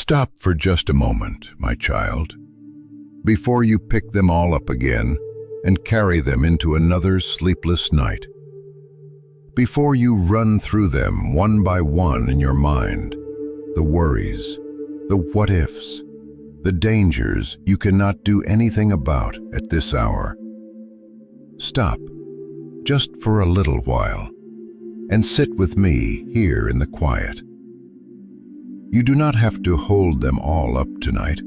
Stop for just a moment, my child, before you pick them all up again and carry them into another sleepless night. Before you run through them one by one in your mind, the worries, the what-ifs, the dangers you cannot do anything about at this hour. Stop, just for a little while, and sit with me here in the quiet. You do not have to hold them all up tonight.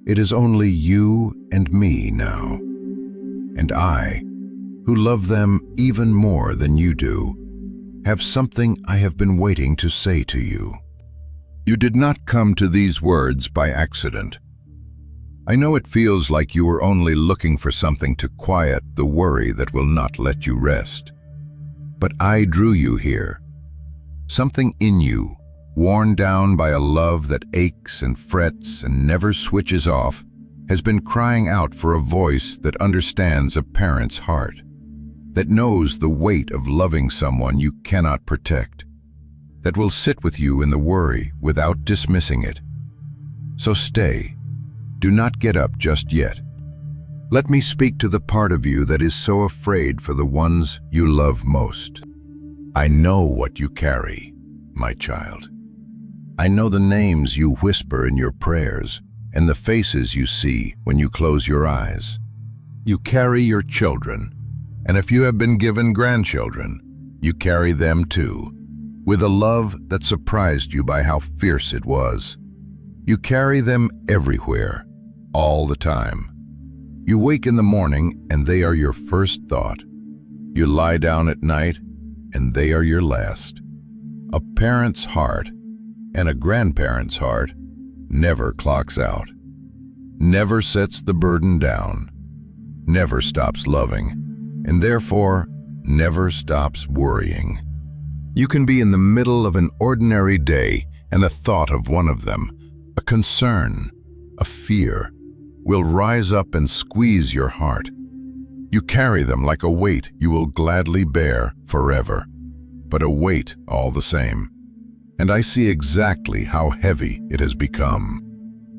It is only you and me now, and I, who love them even more than you do, have something I have been waiting to say to you. You did not come to these words by accident. I know it feels like you were only looking for something to quiet the worry that will not let you rest. But I drew you here. Something in you, worn down by a love that aches and frets and never switches off, has been crying out for a voice that understands a parent's heart, that knows the weight of loving someone you cannot protect, that will sit with you in the worry without dismissing it. So stay. Do not get up just yet. Let me speak to the part of you that is so afraid for the ones you love most. I know what you carry, my child. I know the names you whisper in your prayers and the faces you see when you close your eyes. You carry your children, and if you have been given grandchildren, you carry them too, with a love that surprised you by how fierce it was. You carry them everywhere, all the time. You wake in the morning and they are your first thought. You lie down at night and they are your last. A parent's heart and a grandparent's heart never clocks out, never sets the burden down, never stops loving, and therefore never stops worrying. You can be in the middle of an ordinary day and the thought of one of them, a concern, a fear, will rise up and squeeze your heart. You carry them like a weight you will gladly bear forever, but a weight all the same. And I see exactly how heavy it has become.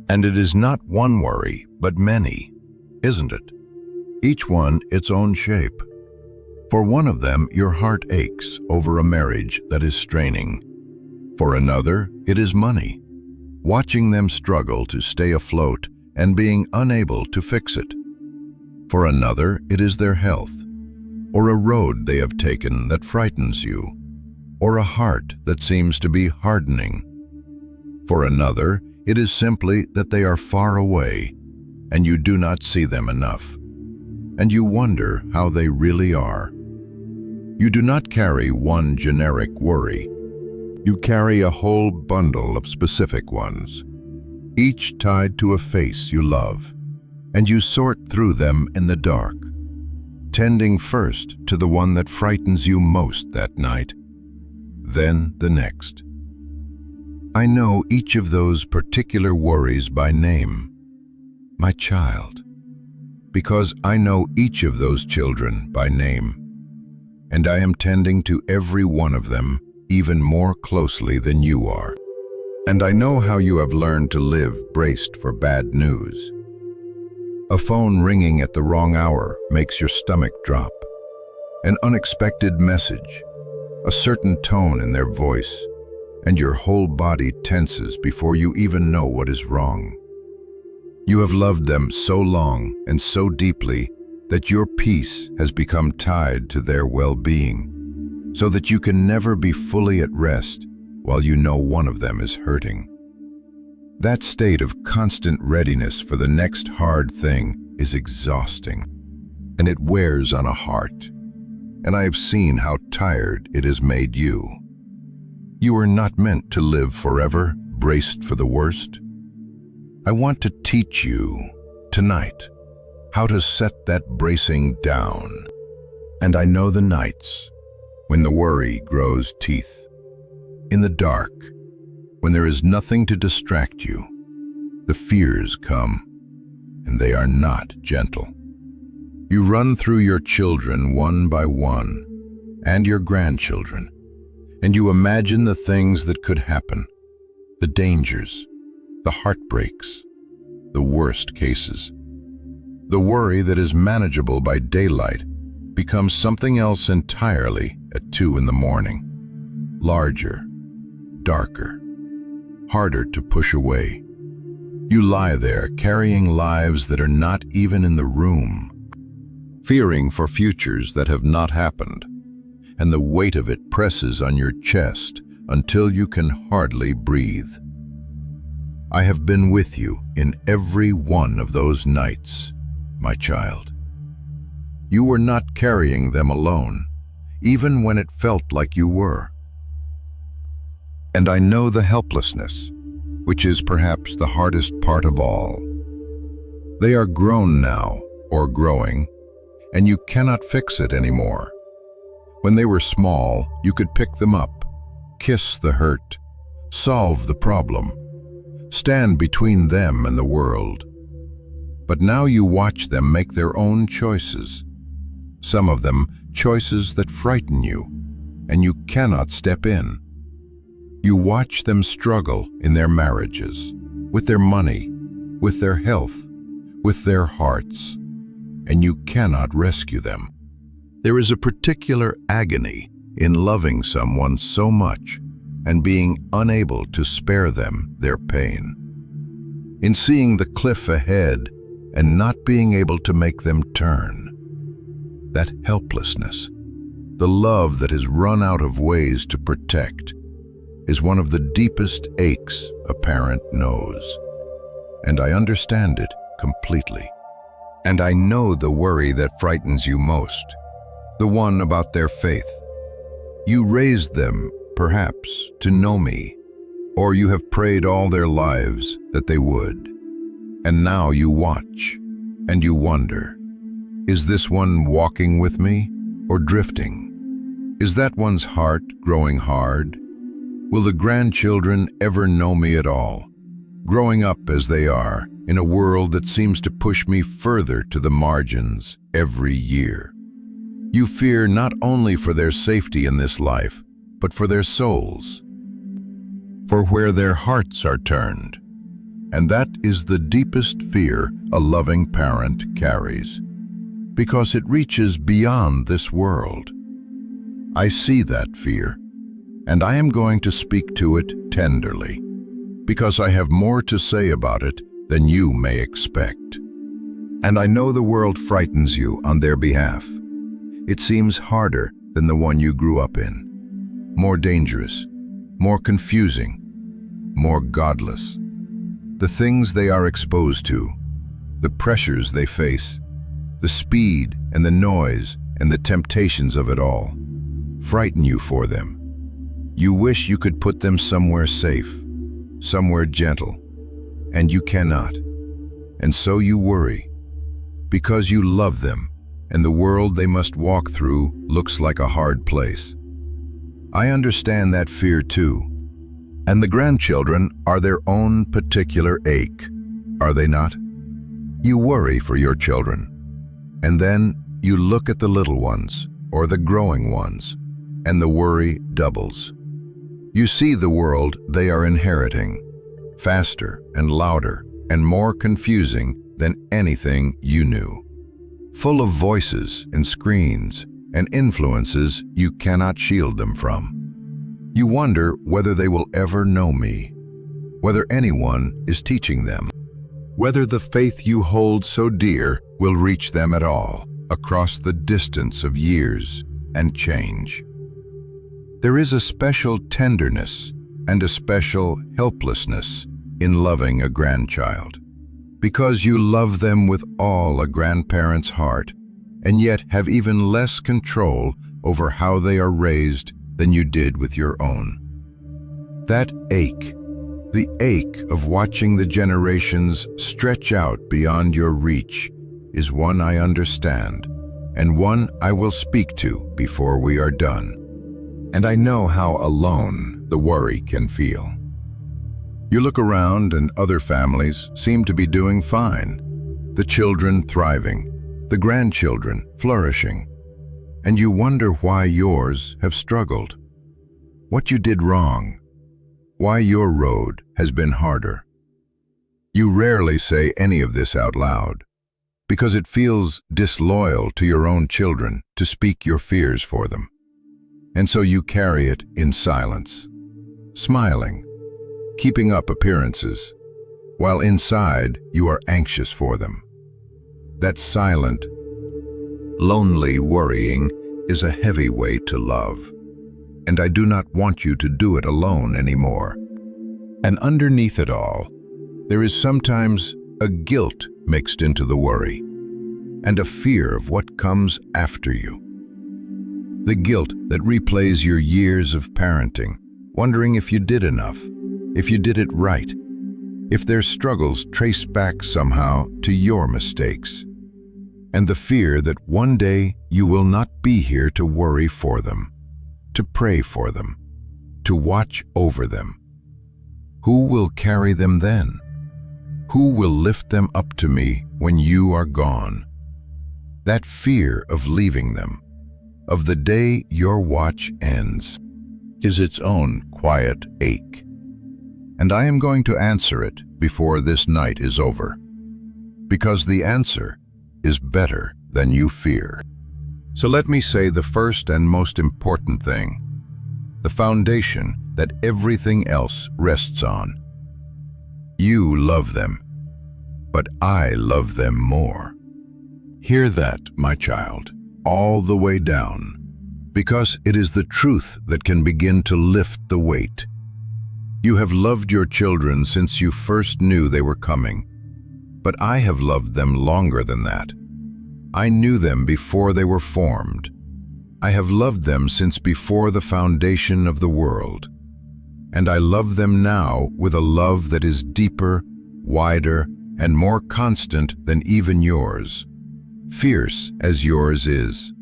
And it is not one worry, but many, isn't it? Each one its own shape. For one of them, your heart aches over a marriage that is straining. For another, it is money, watching them struggle to stay afloat and being unable to fix it. For another, it is their health, or a road they have taken that frightens you, or a heart that seems to be hardening. For another, it is simply that they are far away, and you do not see them enough, and you wonder how they really are. You do not carry one generic worry. You carry a whole bundle of specific ones, each tied to a face you love, and you sort through them in the dark, tending first to the one that frightens you most that night, then the next. I know each of those particular worries by name, my child, because I know each of those children by name, and I am tending to every one of them even more closely than you are. And I know how you have learned to live braced for bad news. A phone ringing at the wrong hour makes your stomach drop. An unexpected message, a certain tone in their voice, and your whole body tenses before you even know what is wrong. You have loved them so long and so deeply that your peace has become tied to their well-being, so that you can never be fully at rest while you know one of them is hurting. That state of constant readiness for the next hard thing is exhausting, and it wears on a heart. And I have seen how tired it has made you. You are not meant to live forever, braced for the worst. I want to teach you, tonight, how to set that bracing down. And I know the nights when the worry grows teeth. In the dark, when there is nothing to distract you, the fears come, and they are not gentle. You run through your children one by one, and your grandchildren, and you imagine the things that could happen, the dangers, the heartbreaks, the worst cases. The worry that is manageable by daylight becomes something else entirely at 2 in the morning. Larger, darker, harder to push away. You lie there carrying lives that are not even in the room, fearing for futures that have not happened, and the weight of it presses on your chest until you can hardly breathe. I have been with you in every one of those nights, my child. You were not carrying them alone, even when it felt like you were. And I know the helplessness, which is perhaps the hardest part of all. They are grown now, or growing, and you cannot fix it anymore. When they were small, you could pick them up, kiss the hurt, solve the problem, stand between them and the world. But now you watch them make their own choices. Some of them choices that frighten you, and you cannot step in. You watch them struggle in their marriages, with their money, with their health, with their hearts, and you cannot rescue them. There is a particular agony in loving someone so much and being unable to spare them their pain. In seeing the cliff ahead and not being able to make them turn. That helplessness, the love that has run out of ways to protect, is one of the deepest aches a parent knows. And I understand it completely. And I know the worry that frightens you most, the one about their faith. You raised them, perhaps, to know me, or you have prayed all their lives that they would. And now you watch, and you wonder, is this one walking with me, or drifting? Is that one's heart growing hard? Will the grandchildren ever know me at all, growing up as they are, in a world that seems to push me further to the margins every year? You fear not only for their safety in this life, but for their souls, for where their hearts are turned. And that is the deepest fear a loving parent carries, because it reaches beyond this world. I see that fear, and I am going to speak to it tenderly, because I have more to say about it than you may expect. And I know the world frightens you on their behalf. It seems harder than the one you grew up in, more dangerous, more confusing, more godless. The things they are exposed to, the pressures they face, the speed and the noise and the temptations of it all, frighten you for them. You wish you could put them somewhere safe, somewhere gentle, and you cannot. And so you worry, because you love them, and the world they must walk through looks like a hard place. I understand that fear too. And the grandchildren are their own particular ache, are they not? You worry for your children, and then you look at the little ones, or the growing ones, and the worry doubles. You see the world they are inheriting, faster and louder and more confusing than anything you knew, full of voices and screens and influences you cannot shield them from. You wonder whether they will ever know me, whether anyone is teaching them, whether the faith you hold so dear will reach them at all across the distance of years and change. There is a special tenderness and a special helplessness in loving a grandchild, because you love them with all a grandparent's heart, and yet have even less control over how they are raised than you did with your own. That ache, the ache of watching the generations stretch out beyond your reach, is one I understand, and one I will speak to before we are done. And I know how alone the worry can feel. You look around and other families seem to be doing fine. The children thriving, the grandchildren flourishing, and you wonder why yours have struggled, what you did wrong, why your road has been harder. You rarely say any of this out loud, because it feels disloyal to your own children to speak your fears for them. And so you carry it in silence, smiling, keeping up appearances, while inside you are anxious for them. That silent, lonely worrying is a heavy way to love, and I do not want you to do it alone anymore. And underneath it all, there is sometimes a guilt mixed into the worry, and a fear of what comes after you. The guilt that replays your years of parenting, wondering if you did enough, if you did it right, if their struggles trace back somehow to your mistakes. And the fear that one day you will not be here to worry for them, to pray for them, to watch over them. Who will carry them then? Who will lift them up to me when you are gone? That fear of leaving them, of the day your watch ends, is its own quiet ache. And I am going to answer it before this night is over, because the answer is better than you fear. So let me say the first and most important thing, the foundation that everything else rests on. You love them, but I love them more. Hear that, my child, all the way down, because it is the truth that can begin to lift the weight. You have loved your children since you first knew they were coming, but I have loved them longer than that. I knew them before they were formed. I have loved them since before the foundation of the world. And I love them now with a love that is deeper, wider, and more constant than even yours, fierce as yours is.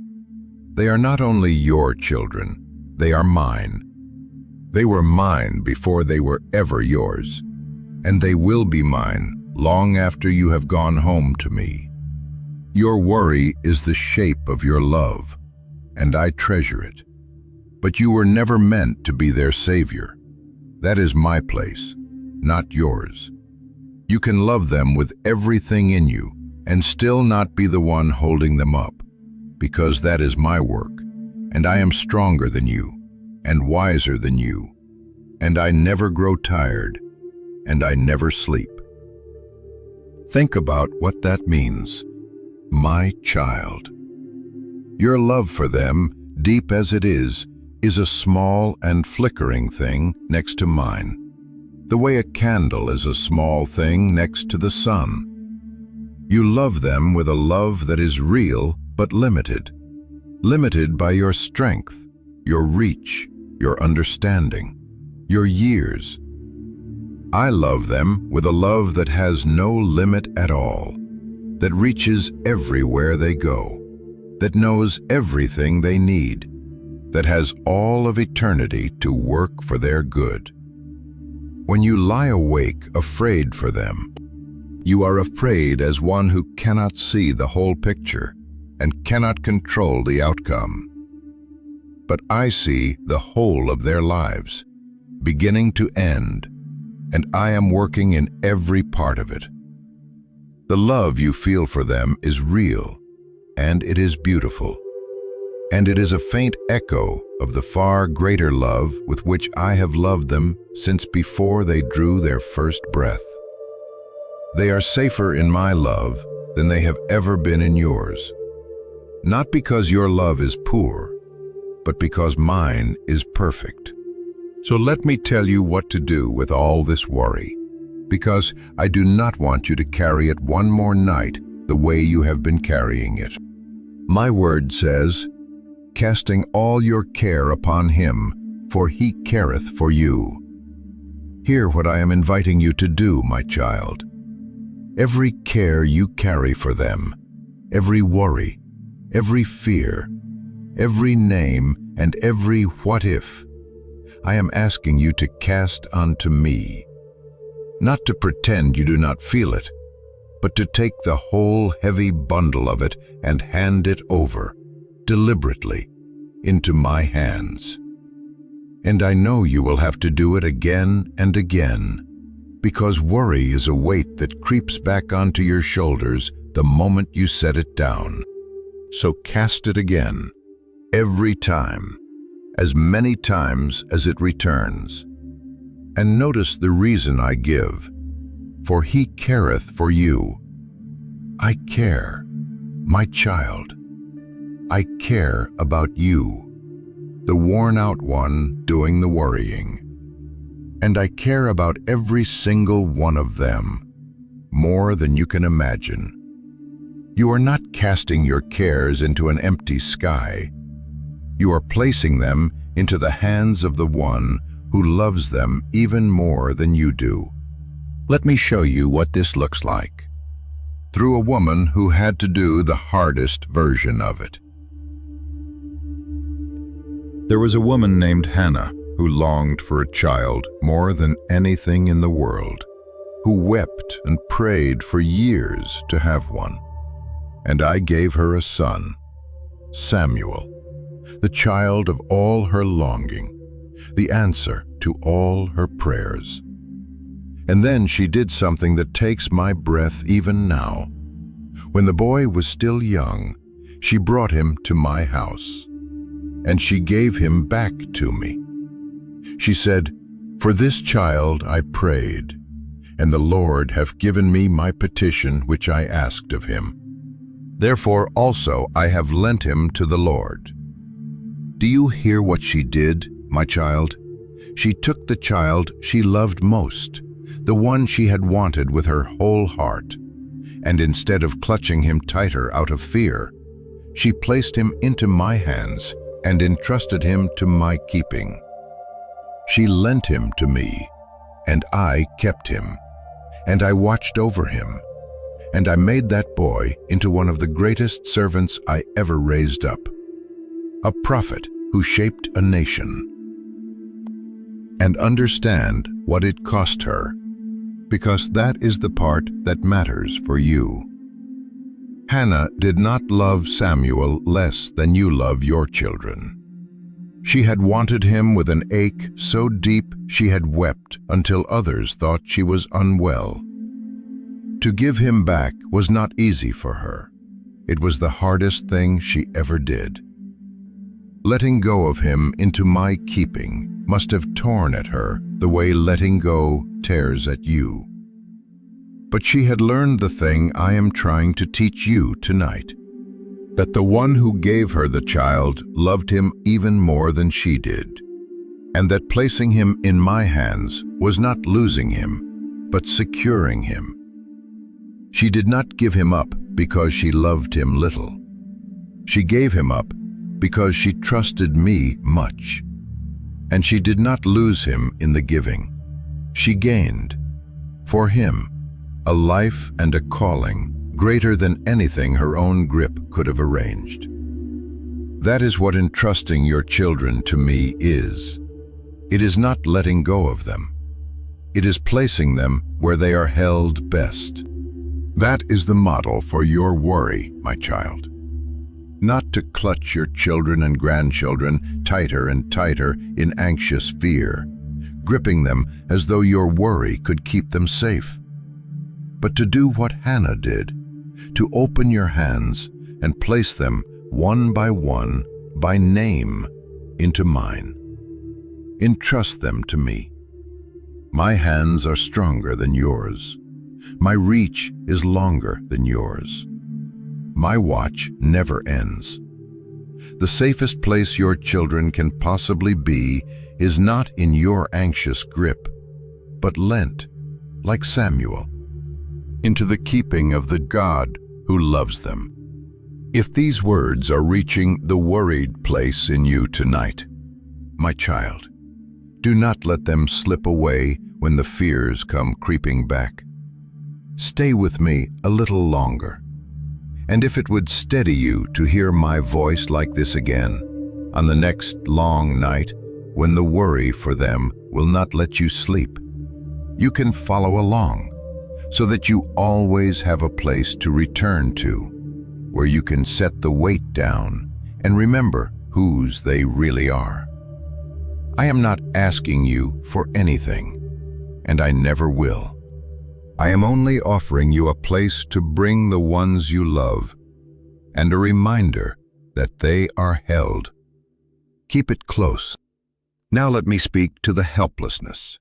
They are not only your children, they are mine. They were mine before they were ever yours, and they will be mine long after you have gone home to me. Your worry is the shape of your love, and I treasure it. But you were never meant to be their savior. That is my place, not yours. You can love them with everything in you and still not be the one holding them up, because that is my work, and I am stronger than you and wiser than you, and I never grow tired, and I never sleep. Think about what that means, my child. Your love for them, deep as it is a small and flickering thing next to mine, the way a candle is a small thing next to the sun. You love them with a love that is real but limited, limited by your strength, your reach, your understanding, your years. I love them with a love that has no limit at all, that reaches everywhere they go, that knows everything they need, that has all of eternity to work for their good. When you lie awake afraid for them, you are afraid as one who cannot see the whole picture and cannot control the outcome. But I see the whole of their lives, beginning to end, and I am working in every part of it. The love you feel for them is real, and it is beautiful. And it is a faint echo of the far greater love with which I have loved them since before they drew their first breath. They are safer in my love than they have ever been in yours. Not because your love is poor, but because mine is perfect. So let me tell you what to do with all this worry, because I do not want you to carry it one more night the way you have been carrying it. My word says, casting all your care upon him, for he careth for you. Hear what I am inviting you to do, my child. Every care you carry for them, every worry, every fear, every name, and every what if, I am asking you to cast unto me. Not to pretend you do not feel it, but to take the whole heavy bundle of it and hand it over, deliberately, into my hands. And I know you will have to do it again and again, because worry is a weight that creeps back onto your shoulders the moment you set it down. So cast it again, every time, as many times as it returns. And notice the reason I give, for he careth for you. I care, my child. I care about you, the worn-out one doing the worrying. And I care about every single one of them, more than you can imagine. You are not casting your cares into an empty sky. You are placing them into the hands of the one who loves them even more than you do. Let me show you what this looks like, through a woman who had to do the hardest version of it. There was a woman named Hannah who longed for a child more than anything in the world, who wept and prayed for years to have one. And I gave her a son, Samuel, the child of all her longing, the answer to all her prayers. And then she did something that takes my breath even now. When the boy was still young, she brought him to my house, and she gave him back to me. She said, "For this child I prayed, and the Lord hath given me my petition which I asked of him. Therefore also I have lent him to the Lord." Do you hear what she did, my child? She took the child she loved most, the one she had wanted with her whole heart, and instead of clutching him tighter out of fear, she placed him into my hands and entrusted him to my keeping. She lent him to me, and I kept him, and I watched over him, and I made that boy into one of the greatest servants I ever raised up, a prophet who shaped a nation. And understand what it cost her, because that is the part that matters for you. Hannah did not love Samuel less than you love your children. She had wanted him with an ache so deep she had wept until others thought she was unwell. To give him back was not easy for her. It was the hardest thing she ever did. Letting go of him into my keeping must have torn at her the way letting go tears at you. But she had learned the thing I am trying to teach you tonight, that the one who gave her the child loved him even more than she did, and that placing him in my hands was not losing him, but securing him. She did not give him up because she loved him little. She gave him up because she trusted me much, and she did not lose him in the giving. She gained, for him, a life and a calling greater than anything her own grip could have arranged. That is what entrusting your children to me is. It is not letting go of them. It is placing them where they are held best. That is the model for your worry, my child. Not to clutch your children and grandchildren tighter and tighter in anxious fear, gripping them as though your worry could keep them safe, but to do what Hannah did, to open your hands and place them one, by name, into mine. Entrust them to me. My hands are stronger than yours. My reach is longer than yours. My watch never ends. The safest place your children can possibly be is not in your anxious grip, but lent, like Samuel, into the keeping of the God who loves them. If these words are reaching the worried place in you tonight, my child, do not let them slip away when the fears come creeping back. Stay with me a little longer, and if it would steady you to hear my voice like this again, on the next long night when the worry for them will not let you sleep, you can follow along, so that you always have a place to return to, where you can set the weight down and remember whose they really are. I am not asking you for anything, and I never will. I am only offering you a place to bring the ones you love, and a reminder that they are held. Keep it close. Now let me speak to the helplessness,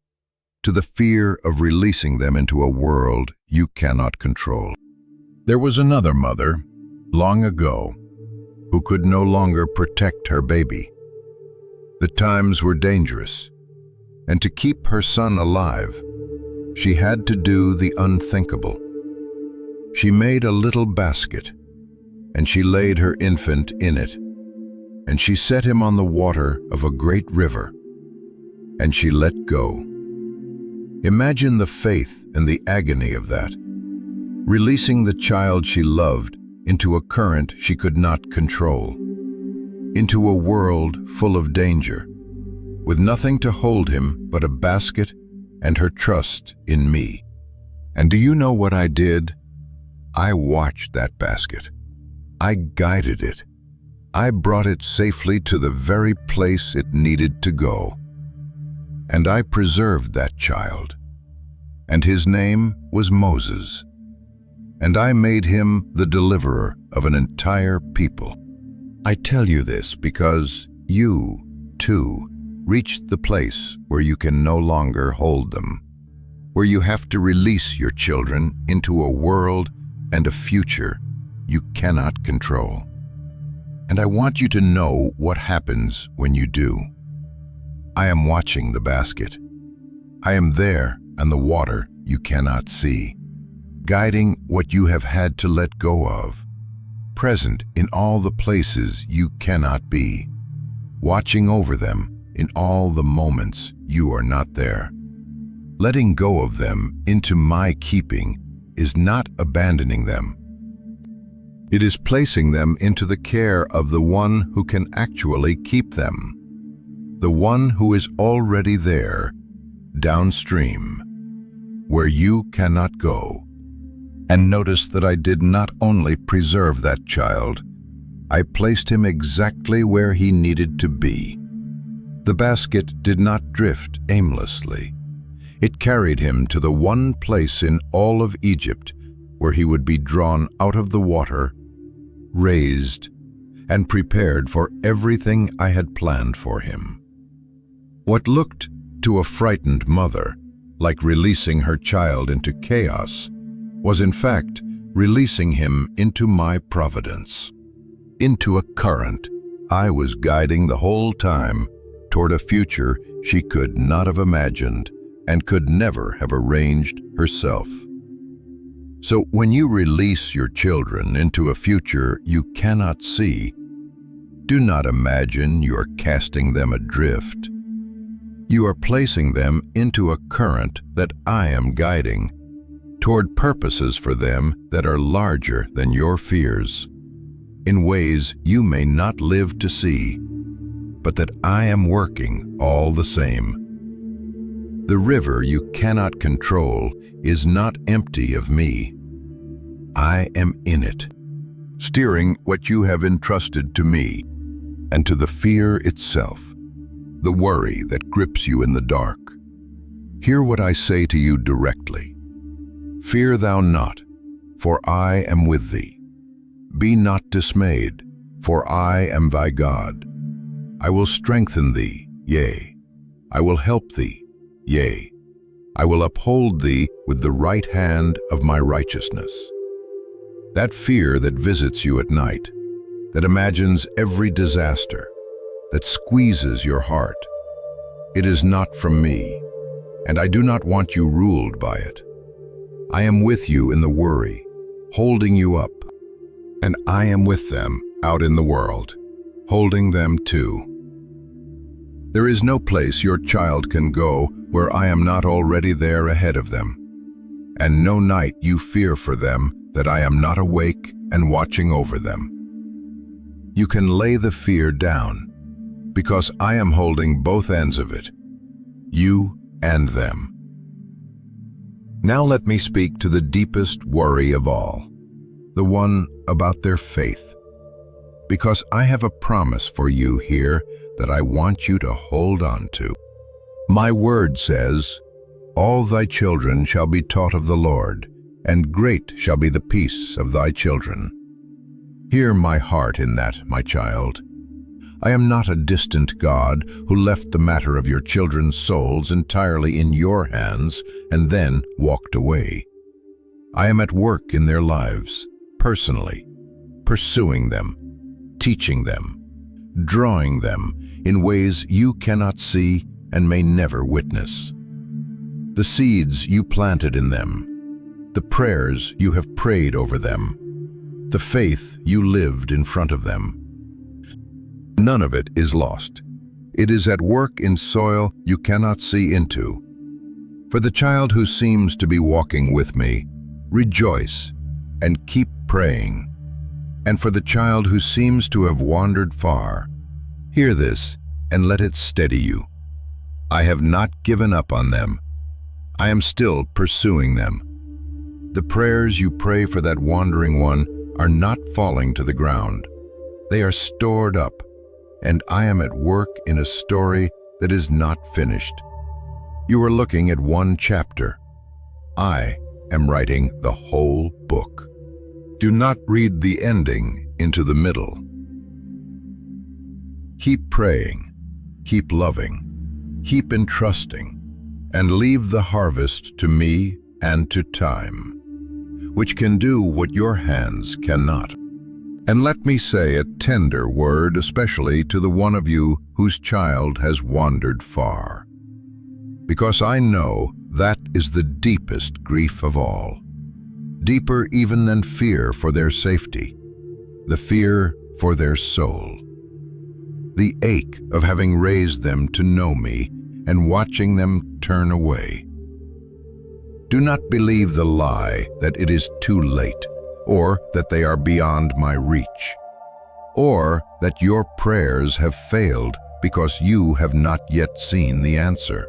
to the fear of releasing them into a world you cannot control. There was another mother, long ago, who could no longer protect her baby. The times were dangerous, and to keep her son alive, she had to do the unthinkable. She made a little basket, and she laid her infant in it, and she set him on the water of a great river, and she let go. Imagine the faith and the agony of that, releasing the child she loved into a current she could not control, into a world full of danger, with nothing to hold him but a basket and her trust in me. And do you know what I did? I watched that basket. I guided it. I brought it safely to the very place it needed to go. And I preserved that child. And his name was Moses. And I made him the deliverer of an entire people. I tell you this because you, too, reached the place where you can no longer hold them, where you have to release your children into a world and a future you cannot control. And I want you to know what happens when you do. I am watching the basket. I am there on the water you cannot see, guiding what you have had to let go of, present in all the places you cannot be, watching over them in all the moments you are not there. Letting go of them into my keeping is not abandoning them. It is placing them into the care of the one who can actually keep them, the one who is already there, downstream, where you cannot go. And notice that I did not only preserve that child, I placed him exactly where he needed to be. The basket did not drift aimlessly. It carried him to the one place in all of Egypt where he would be drawn out of the water, raised, and prepared for everything I had planned for him. What looked to a frightened mother like releasing her child into chaos was in fact releasing him into my providence, into a current I was guiding the whole time toward a future she could not have imagined and could never have arranged herself. So when you release your children into a future you cannot see, do not imagine you are casting them adrift. You are placing them into a current that I am guiding toward purposes for them that are larger than your fears, in ways you may not live to see, but that I am working all the same. The river you cannot control is not empty of me. I am in it, steering what you have entrusted to me, and to the fear itself, the worry that grips you in the dark. Hear what I say to you directly. Fear thou not, for I am with thee. Be not dismayed, for I am thy God. I will strengthen thee, yea, I will help thee, yea, I will uphold thee with the right hand of my righteousness. That fear that visits you at night, that imagines every disaster, that squeezes your heart, it is not from me, and I do not want you ruled by it. I am with you in the worry, holding you up, and I am with them out in the world, holding them too. There is no place your child can go where I am not already there ahead of them, and no night you fear for them that I am not awake and watching over them. You can lay the fear down, because I am holding both ends of it, you and them. Now let me speak to the deepest worry of all, the one about their faith, because I have a promise for you here that I want you to hold on to. My word says, All thy children shall be taught of the Lord, and great shall be the peace of thy children. Hear my heart in that, my child. I am not a distant God who left the matter of your children's souls entirely in your hands and then walked away. I am at work in their lives, personally, pursuing them, teaching them, drawing them in ways you cannot see and may never witness. The seeds you planted in them, the prayers you have prayed over them, the faith you lived in front of them. None of it is lost. It is at work in soil you cannot see into. For the child who seems to be walking with me, rejoice and keep praying. And for the child who seems to have wandered far, hear this and let it steady you. I have not given up on them. I am still pursuing them. The prayers you pray for that wandering one are not falling to the ground. They are stored up, and I am at work in a story that is not finished. You are looking at one chapter. I am writing the whole book. Do not read the ending into the middle. Keep praying, keep loving, keep entrusting, and leave the harvest to me and to time, which can do what your hands cannot. And let me say a tender word, especially to the one of you whose child has wandered far, because I know that is the deepest grief of all, deeper even than fear for their safety, the fear for their soul, the ache of having raised them to know me and watching them turn away. Do not believe the lie that it is too late, or that they are beyond my reach, or that your prayers have failed because you have not yet seen the answer.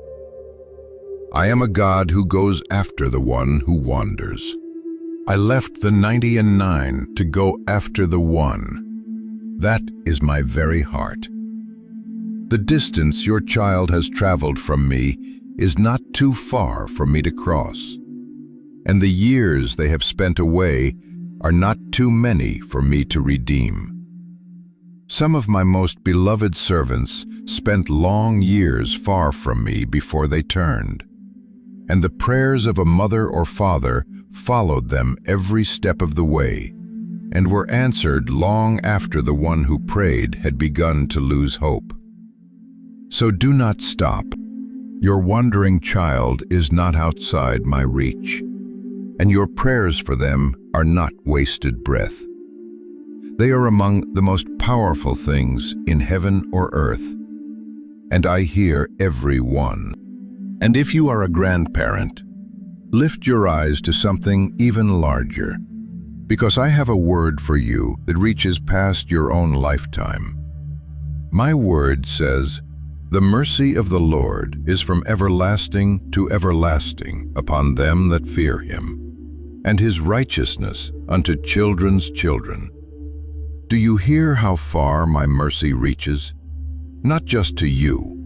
I am a God who goes after the one who wanders. I left the 99 to go after the one. That is my very heart. The distance your child has traveled from me is not too far for me to cross, and the years they have spent away are not too many for me to redeem. Some of my most beloved servants spent long years far from me before they turned, and the prayers of a mother or father followed them every step of the way, and were answered long after the one who prayed had begun to lose hope. So do not stop. Your wandering child is not outside my reach, and your prayers for them are not wasted breath. They are among the most powerful things in heaven or earth, and I hear every one. And if you are a grandparent, lift your eyes to something even larger, because I have a word for you that reaches past your own lifetime. My word says, "The mercy of the Lord is from everlasting to everlasting upon them that fear him, and his righteousness unto children's children." Do you hear how far my mercy reaches? Not just to you,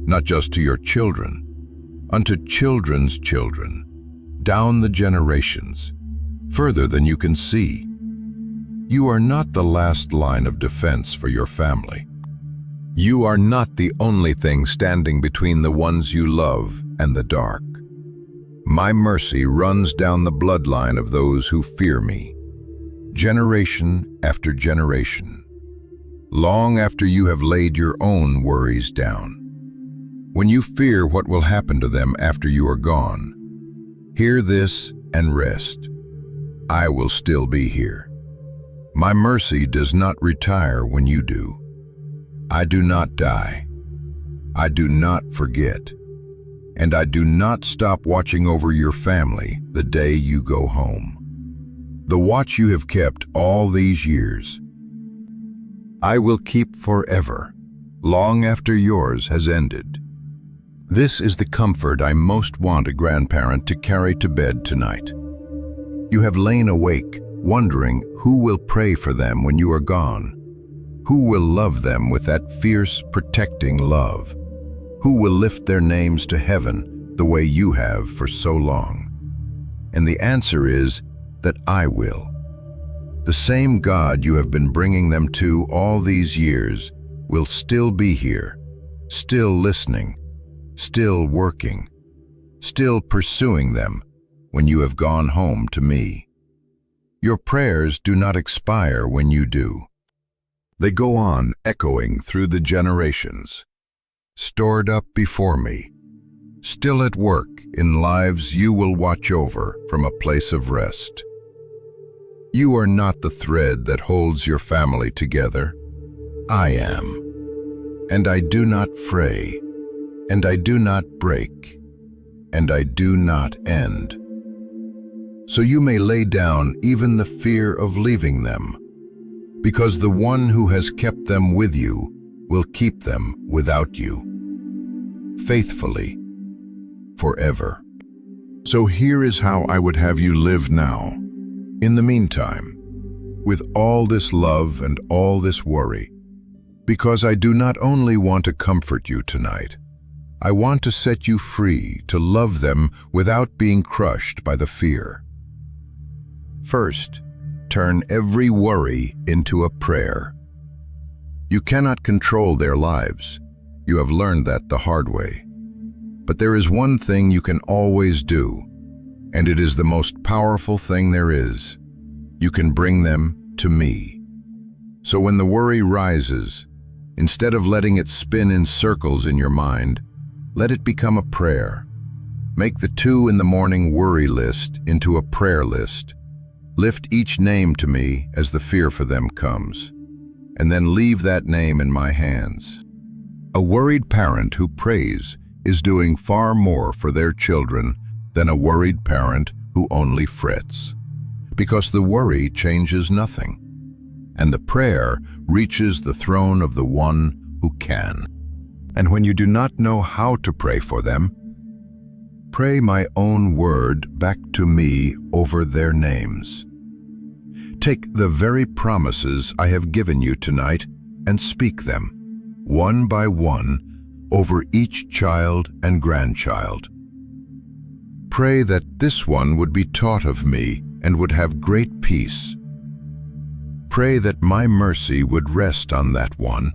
not just to your children, unto children's children, down the generations, further than you can see. You are not the last line of defense for your family. You are not the only thing standing between the ones you love and the dark. My mercy runs down the bloodline of those who fear me, generation after generation, long after you have laid your own worries down. When you fear what will happen to them after you are gone, hear this and rest. I will still be here. My mercy does not retire when you do. I do not die. I do not forget. And I do not stop watching over your family the day you go home. The watch you have kept all these years, I will keep forever, long after yours has ended. This is the comfort I most want a grandparent to carry to bed tonight. You have lain awake, wondering who will pray for them when you are gone. Who will love them with that fierce, protecting love? Who will lift their names to heaven the way you have for so long? And the answer is that I will. The same God you have been bringing them to all these years will still be here, still listening, still working, still pursuing them when you have gone home to me. Your prayers do not expire when you do. They go on echoing through the generations, stored up before me, still at work in lives you will watch over from a place of rest. You are not the thread that holds your family together. I am. And I do not fray, and I do not break, and I do not end. So you may lay down even the fear of leaving them, because the one who has kept them with you will keep them without you, faithfully, forever. So here is how I would have you live now. In the meantime, with all this love and all this worry, because I do not only want to comfort you tonight, I want to set you free to love them without being crushed by the fear. First, turn every worry into a prayer. You cannot control their lives. You have learned that the hard way. But there is one thing you can always do, and it is the most powerful thing there is. You can bring them to me. So when the worry rises, instead of letting it spin in circles in your mind, let it become a prayer. Make the 2 in the morning worry list into a prayer list. Lift each name to me as the fear for them comes, and then leave that name in my hands. A worried parent who prays is doing far more for their children than a worried parent who only frets, because the worry changes nothing, and the prayer reaches the throne of the one who can. And when you do not know how to pray for them, pray my own word back to me over their names. Take the very promises I have given you tonight and speak them, one by one, over each child and grandchild. Pray that this one would be taught of me and would have great peace. Pray that my mercy would rest on that one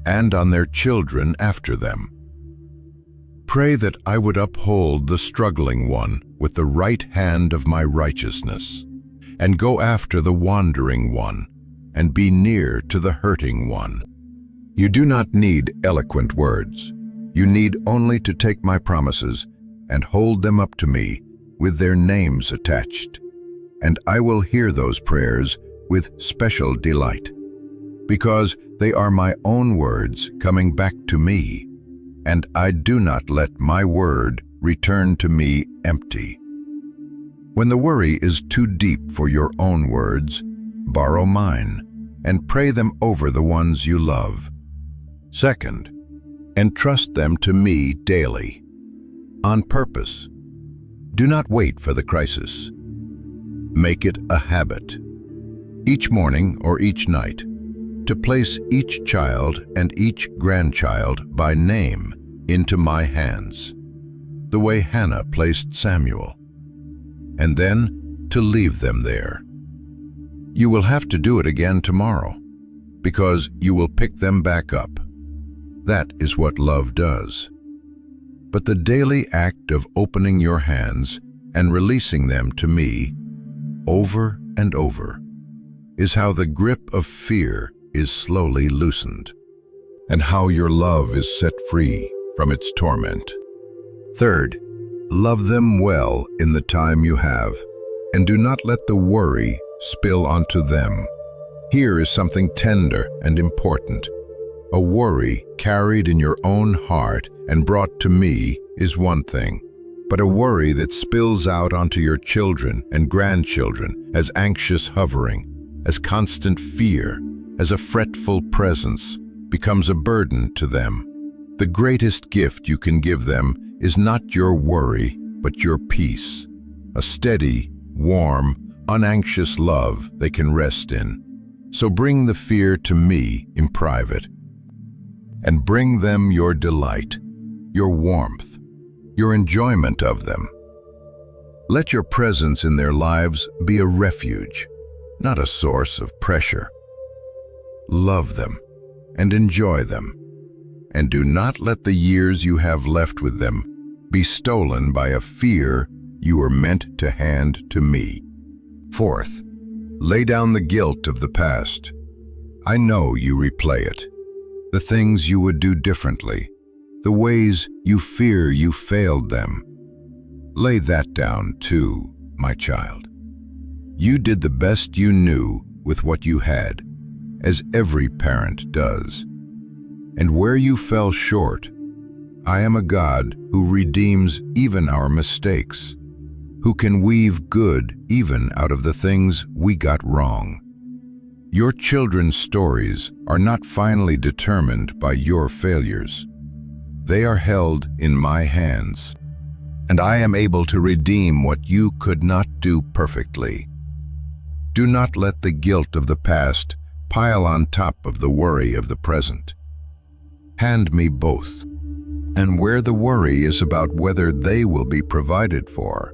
and on their children after them. Pray that I would uphold the struggling one with the right hand of my righteousness, and go after the wandering one, and be near to the hurting one. You do not need eloquent words. You need only to take my promises and hold them up to me with their names attached, and I will hear those prayers with special delight, because they are my own words coming back to me, and I do not let my word return to me empty. When the worry is too deep for your own words, borrow mine and pray them over the ones you love. Second, entrust them to me daily, on purpose. Do not wait for the crisis. Make it a habit, each morning or each night, to place each child and each grandchild by name into my hands, the way Hannah placed Samuel, and then to leave them there. You will have to do it again tomorrow, because you will pick them back up. That is what love does. But the daily act of opening your hands and releasing them to me, over and over, is how the grip of fear is slowly loosened, and how your love is set free from its torment. Third, love them well in the time you have, and do not let the worry spill onto them. Here is something tender and important. A worry carried in your own heart and brought to me is one thing, but a worry that spills out onto your children and grandchildren as anxious hovering, as constant fear, as a fretful presence, becomes a burden to them. The greatest gift you can give them is not your worry, but your peace, a steady, warm, unanxious love they can rest in. So bring the fear to me in private, and bring them your delight, your warmth, your enjoyment of them. Let your presence in their lives be a refuge, not a source of pressure. Love them and enjoy them, and do not let the years you have left with them be stolen by a fear you were meant to hand to me. Fourth, lay down the guilt of the past. I know you replay it, the things you would do differently, the ways you fear you failed them. Lay that down too, my child. You did the best you knew with what you had, as every parent does. And where you fell short, I am a God who redeems even our mistakes, who can weave good even out of the things we got wrong. Your children's stories are not finally determined by your failures. They are held in my hands, and I am able to redeem what you could not do perfectly. Do not let the guilt of the past pile on top of the worry of the present. Hand me both, and where the worry is about whether they will be provided for,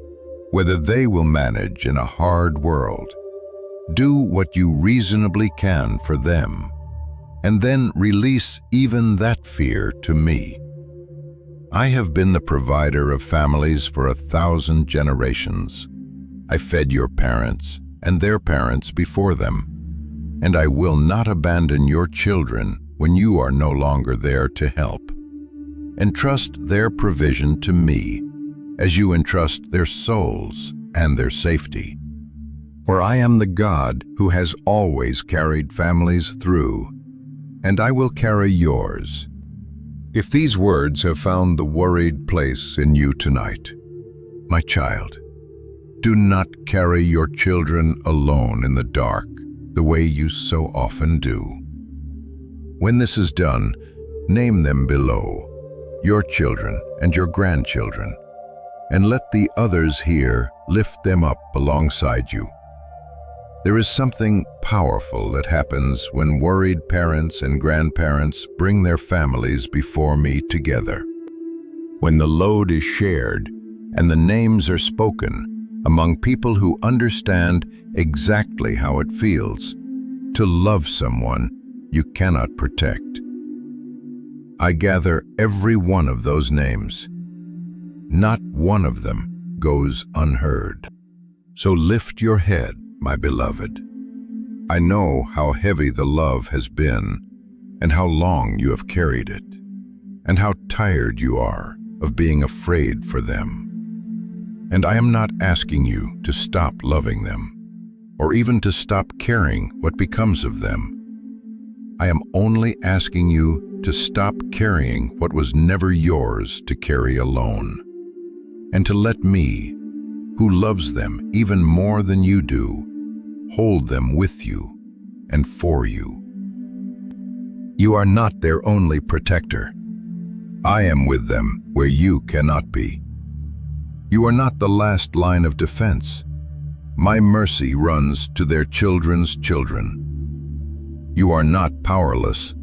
whether they will manage in a hard world, do what you reasonably can for them, and then release even that fear to me. I have been the provider of families for 1,000 generations. I fed your parents and their parents before them, and I will not abandon your children when you are no longer there to help. Entrust their provision to me, as you entrust their souls and their safety. For I am the God who has always carried families through, and I will carry yours. If these words have found the worried place in you tonight, my child, do not carry your children alone in the dark the way you so often do. When this is done, name them below, your children and your grandchildren, and let the others here lift them up alongside you. There is something powerful that happens when worried parents and grandparents bring their families before me together. When the load is shared and the names are spoken among people who understand exactly how it feels to love someone you cannot protect. I gather every one of those names. Not one of them goes unheard. So lift your head, my beloved. I know how heavy the love has been, and how long you have carried it, and how tired you are of being afraid for them. And I am not asking you to stop loving them, or even to stop caring what becomes of them. I am only asking you to stop carrying what was never yours to carry alone, and to let me, who loves them even more than you do, hold them with you and for you. You are not their only protector. I am with them where you cannot be. You are not the last line of defense. My mercy runs to their children's children. You are not powerless.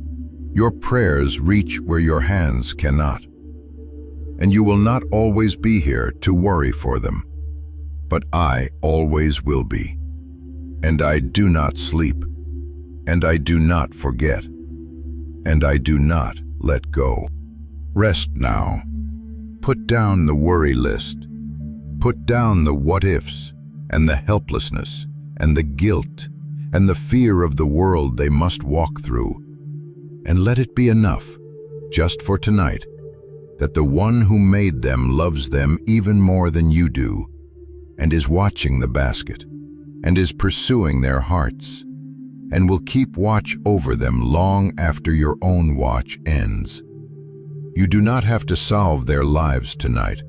Your prayers reach where your hands cannot. And you will not always be here to worry for them, but I always will be. And I do not sleep, and I do not forget, and I do not let go. Rest now. Put down the worry list. Put down the what-ifs, and the helplessness, and the guilt, and the fear of the world they must walk through. And let it be enough, just for tonight, that the one who made them loves them even more than you do, and is watching the basket, and is pursuing their hearts, and will keep watch over them long after your own watch ends. You do not have to solve their lives tonight.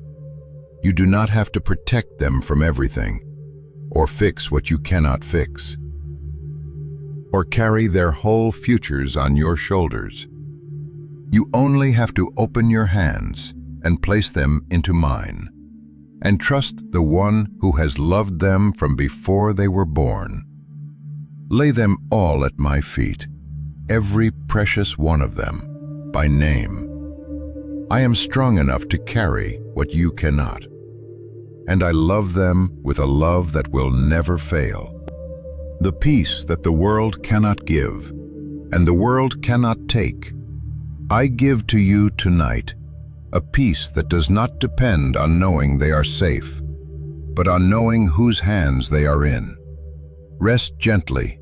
You do not have to protect them from everything, or fix what you cannot fix, or carry their whole futures on your shoulders. You only have to open your hands and place them into mine, and trust the one who has loved them from before they were born. Lay them all at my feet, every precious one of them, by name. I am strong enough to carry what what you cannot. And I love them with a love that will never fail. The peace that the world cannot give, and the world cannot take, I give to you tonight, a peace that does not depend on knowing they are safe, but on knowing whose hands they are in. Rest gently,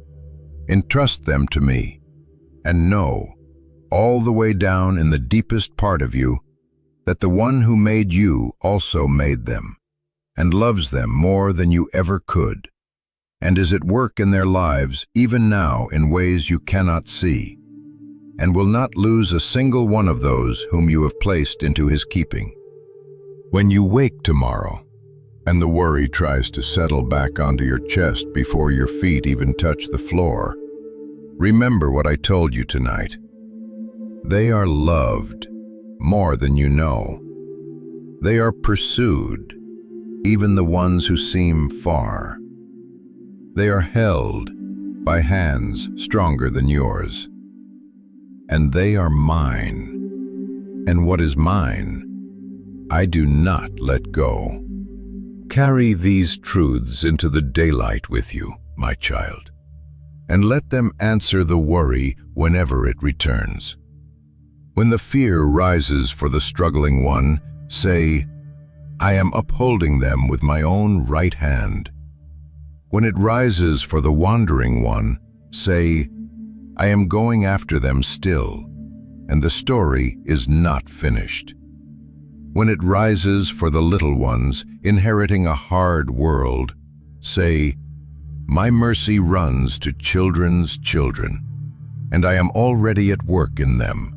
entrust them to me, and know, all the way down in the deepest part of you, that the one who made you also made them, and loves them more than you ever could, and is at work in their lives even now in ways you cannot see, and will not lose a single one of those whom you have placed into his keeping. When you wake tomorrow, and the worry tries to settle back onto your chest before your feet even touch the floor, remember what I told you tonight. They are loved more than you know. They are pursued, even the ones who seem far. They are held by hands stronger than yours. And they are mine. And what is mine, I do not let go. Carry these truths into the daylight with you, my child, and let them answer the worry whenever it returns. When the fear rises for the struggling one, say, I am upholding them with my own right hand. When it rises for the wandering one, say, I am going after them still, and the story is not finished. When it rises for the little ones inheriting a hard world, say, my mercy runs to children's children, and I am already at work in them.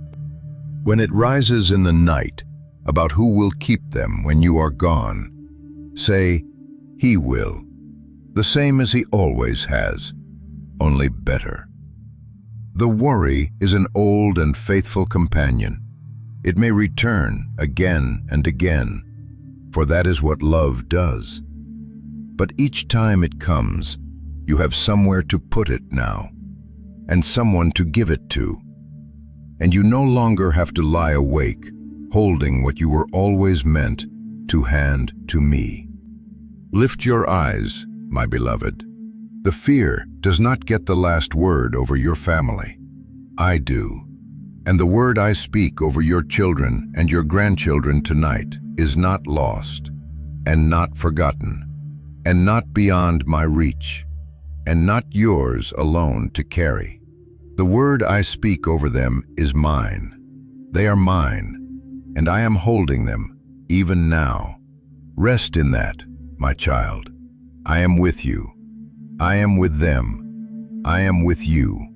When it rises in the night about who will keep them when you are gone, say, he will, the same as he always has, only better. The worry is an old and faithful companion. It may return again and again, for that is what love does. But each time it comes, you have somewhere to put it now, and someone to give it to. And you no longer have to lie awake, holding what you were always meant to hand to me. Lift your eyes, my beloved. The fear does not get the last word over your family. I do. And the word I speak over your children and your grandchildren tonight is not lost, and not forgotten, and not beyond my reach, and not yours alone to carry. The word I speak over them is mine. They are mine, and I am holding them, even now. Rest in that, my child. I am with you. I am with them. I am with you.